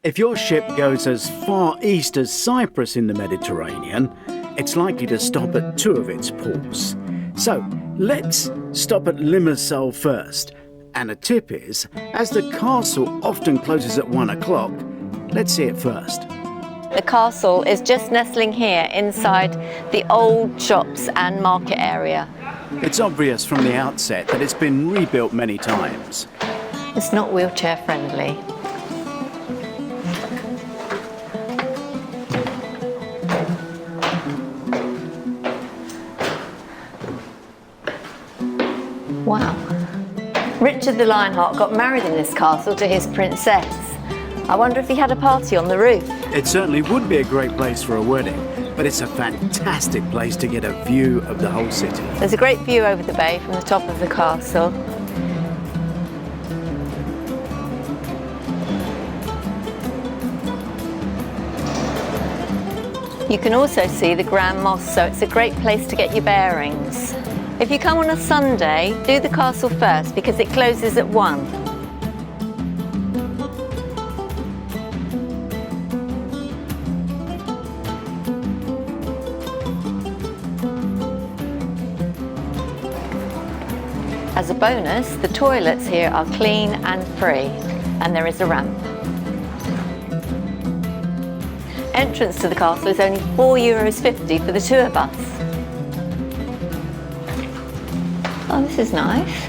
If your ship goes as far east as Cyprus in the Mediterranean, it's likely to stop at two of its ports. So let's stop at Limassol first. And a tip is, as the castle often closes at 1 o'clock, let's see it first. The castle is just nestling here inside the old shops and market area. It's obvious from the outset that it's been rebuilt many times. It's not wheelchair friendly. Wow. Richard the Lionheart got married in this castle to his princess. I wonder if he had a party on the roof. It certainly would be a great place for a wedding, but it's a fantastic place to get a view of the whole city. There's a great view over the bay from the top of the castle. You can also see the Grand Mosque, so it's a great place to get your bearings. If you come on a Sunday, do the castle first because it closes at 1. As a bonus, the toilets here are clean and free, and there is a ramp. Entrance to the castle is only €4.50 for the two of us. Oh, this is nice.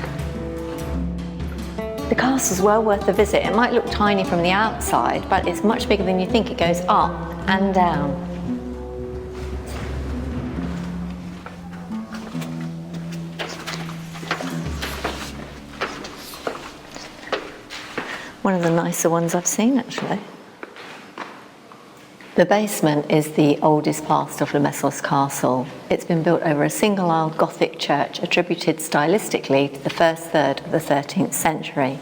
The castle's well worth a visit. It might look tiny from the outside, but it's much bigger than you think. It goes up and down. One of the nicer ones I've seen, actually. The basement is the oldest part of Limassol Castle. It's been built over a single-aisle Gothic church attributed stylistically to the first third of the 13th century.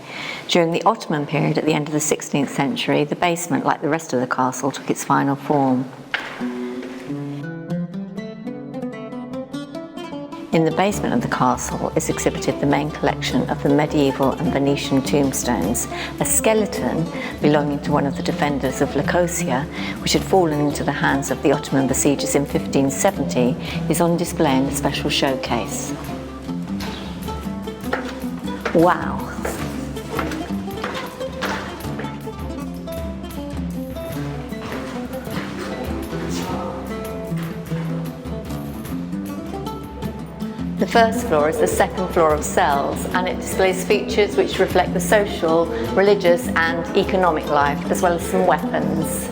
During the Ottoman period at the end of the 16th century, the basement, like the rest of the castle, took its final form. In the basement of the castle is exhibited the main collection of the medieval and Venetian tombstones. A skeleton belonging to one of the defenders of Nicosia, which had fallen into the hands of the Ottoman besiegers in 1570, is on display in a special showcase. Wow! The first floor is the second floor of cells, and it displays features which reflect the social, religious and economic life, as well as some weapons.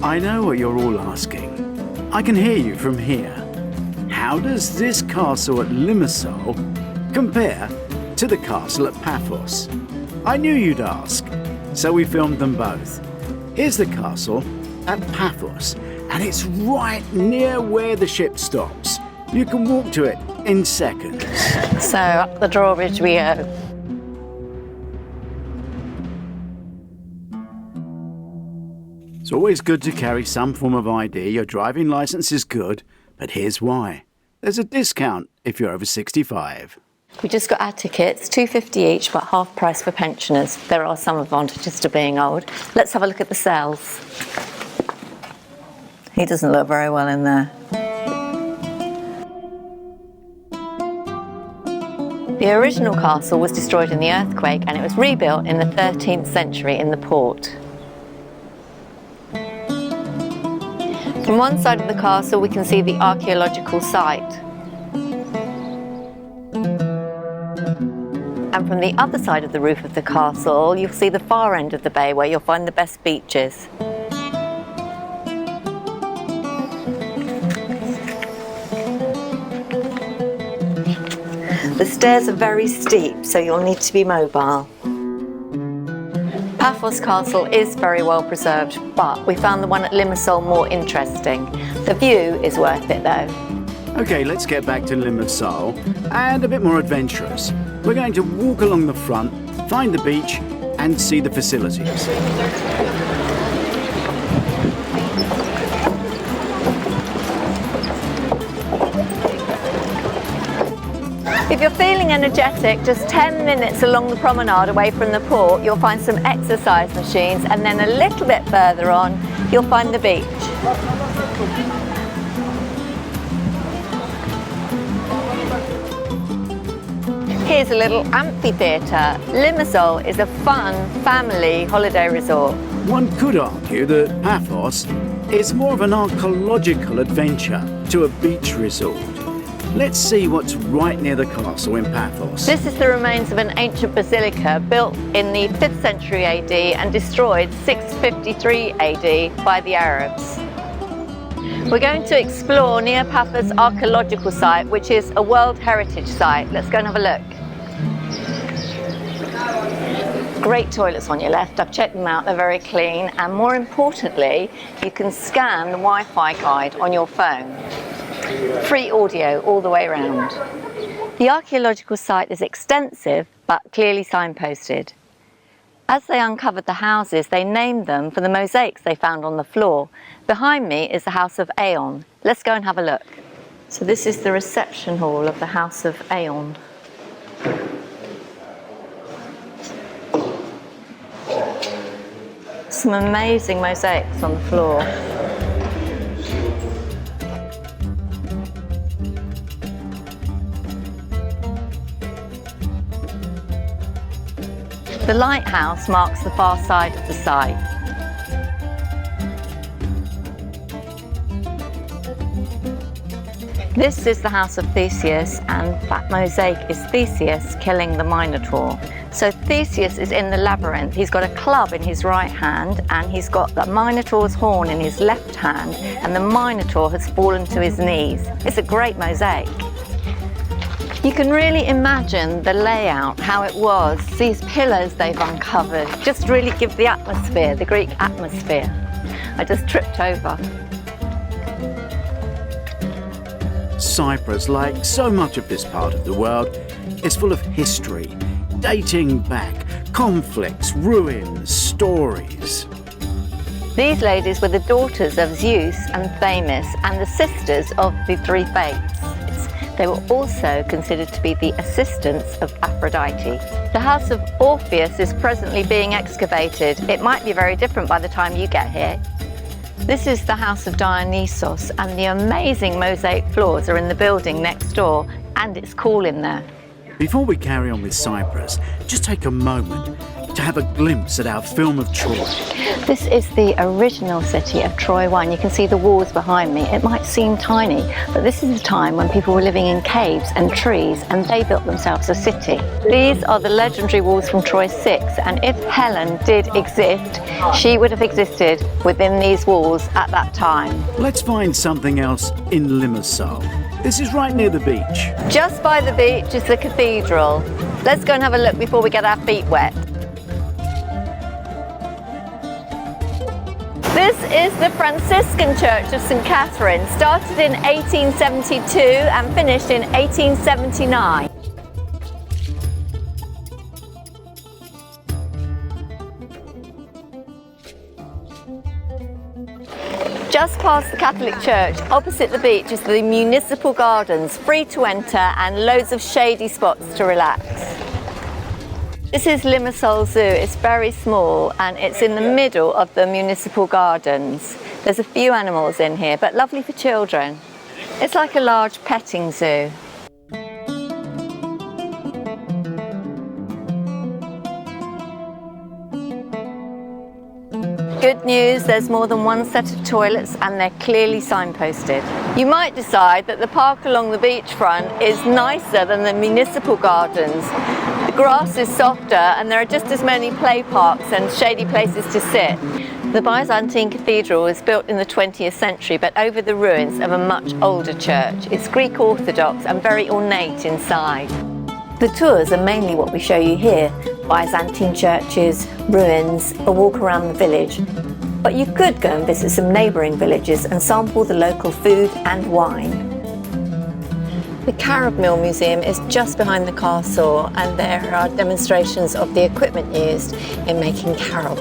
I know what you're all asking. I can hear you from here. How does this castle at Limassol compare to the castle at Paphos? I knew you'd ask, so we filmed them both. Here's the castle at Paphos, and it's right near where the ship stops. You can walk to it in seconds. So up the drawbridge we go. It's always good to carry some form of ID. Your driving licence is good, but here's why. There's a discount if you're over 65. We just got our tickets, £2.50 each, but half price for pensioners. There are some advantages to being old. Let's have a look at the cells. He doesn't look very well in there. The original castle was destroyed in the earthquake and it was rebuilt in the 13th century in the port. From one side of the castle we can see the archaeological site. And from the other side of the roof of the castle you'll see the far end of the bay where you'll find the best beaches. The stairs are very steep, so you'll need to be mobile. Paphos Castle is very well preserved, but we found the one at Limassol more interesting. The view is worth it though. Okay, let's get back to Limassol and a bit more adventurous. We're going to walk along the front, find the beach and see the facilities. If you're feeling energetic, just 10 minutes along the promenade away from the port, you'll find some exercise machines, and then a little bit further on, you'll find the beach. Here's a little amphitheatre. Limassol is a fun family holiday resort. One could argue that Paphos is more of an archaeological adventure to a beach resort. Let's see what's right near the castle in Paphos. This is the remains of an ancient basilica built in the 5th century AD and destroyed 653 AD by the Arabs. We're going to explore near Paphos archaeological site, which is a World Heritage Site. Let's go and have a look. Great toilets on your left. I've checked them out, they're very clean, and more importantly, you can scan the Wi-Fi guide on your phone. Free audio all the way around. The archaeological site is extensive but clearly signposted. As they uncovered the houses, they named them for the mosaics they found on the floor. Behind me is the House of Aeon. Let's go and have a look. So this is the reception hall of the House of Aeon. Some amazing mosaics on the floor. The lighthouse marks the far side of the site. This is the House of Theseus, and that mosaic is Theseus killing the Minotaur. So Theseus is in the labyrinth. He's got a club in his right hand and he's got the Minotaur's horn in his left hand, and the Minotaur has fallen to his knees. It's a great mosaic. You can really imagine the layout, how it was. These pillars they've uncovered just really give the atmosphere, the Greek atmosphere. I just tripped over. Cyprus, like so much of this part of the world, is full of history, dating back, conflicts, ruins, stories. These ladies were the daughters of Zeus and Themis and the sisters of the three fates. They were also considered to be the assistants of Aphrodite. The house of Orpheus is presently being excavated. It might be very different by the time you get here. This is the house of Dionysos, and the amazing mosaic floors are in the building next door, and it's cool in there. Before we carry on with Cyprus, just take a moment to have a glimpse at our film of Troy. This is the original city of Troy 1. You can see the walls behind me. It might seem tiny, but this is a time when people were living in caves and trees, and they built themselves a city. These are the legendary walls from Troy 6, and if Helen did exist, she would have existed within these walls at that time. Let's find something else in Limassol. This is right near the beach. Just by the beach is the cathedral. Let's go and have a look before we get our feet wet. This is the Franciscan Church of St. Catherine, started in 1872 and finished in 1879. Just past the Catholic Church, opposite the beach, is the municipal gardens, free to enter and loads of shady spots to relax. This is Limassol Zoo. It's very small and it's in the middle of the municipal gardens. There's a few animals in here, but lovely for children. It's like a large petting zoo. Good news, there's more than one set of toilets and they're clearly signposted. You might decide that the park along the beachfront is nicer than the municipal gardens. The grass is softer and there are just as many play parks and shady places to sit. The Byzantine Cathedral was built in the 20th century, but over the ruins of a much older church. It's Greek Orthodox and very ornate inside. The tours are mainly what we show you here: Byzantine churches, ruins, a walk around the village. But you could go and visit some neighbouring villages and sample the local food and wine. The Carab Museum is just behind the castle, and there are demonstrations of the equipment used in making carob.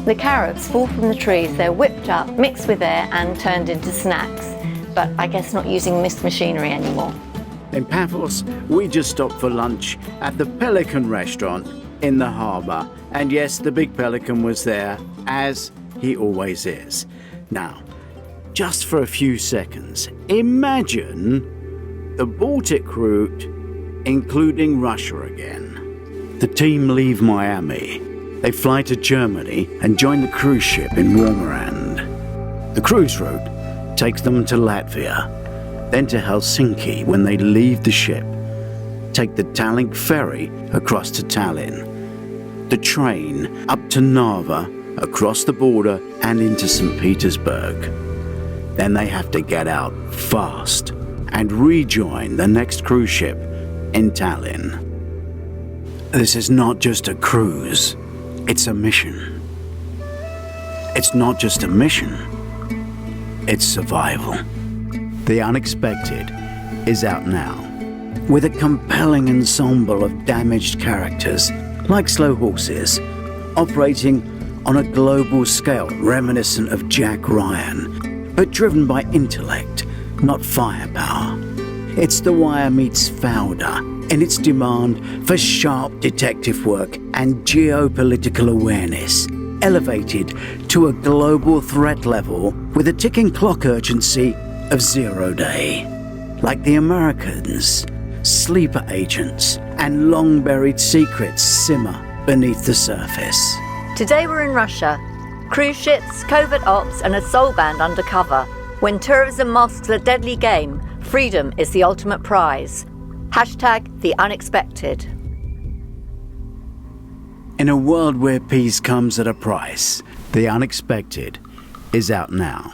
The carobs fall from the trees, they're whipped up, mixed with air and turned into snacks, but I guess not using mist machinery anymore. In Paphos, we just stopped for lunch at the Pelican restaurant in the harbour. And yes, the big pelican was there, as he always is. Now, just for a few seconds, imagine the Baltic route, including Russia again. The team leave Miami. They fly to Germany and join the cruise ship in Wormerand. The cruise route takes them to Latvia, then to Helsinki when they leave the ship. Take the Tallink ferry across to Tallinn. The train up to Narva, across the border and into St. Petersburg. Then they have to get out fast and rejoin the next cruise ship in Tallinn. This is not just a cruise, it's a mission. It's not just a mission, it's survival. The Unexpected is out now, with a compelling ensemble of damaged characters, like slow horses, operating on a global scale reminiscent of Jack Ryan, but driven by intellect, not firepower. It's The Wire meets Fauda in its demand for sharp detective work and geopolitical awareness, elevated to a global threat level with a ticking clock urgency of 0 day. Like The Americans, sleeper agents and long-buried secrets simmer beneath the surface. Today we're in Russia. Cruise ships, covert ops and a soul band undercover. When tourism masks a deadly game, freedom is the ultimate prize. #The Unexpected. In a world where peace comes at a price, The Unexpected is out now.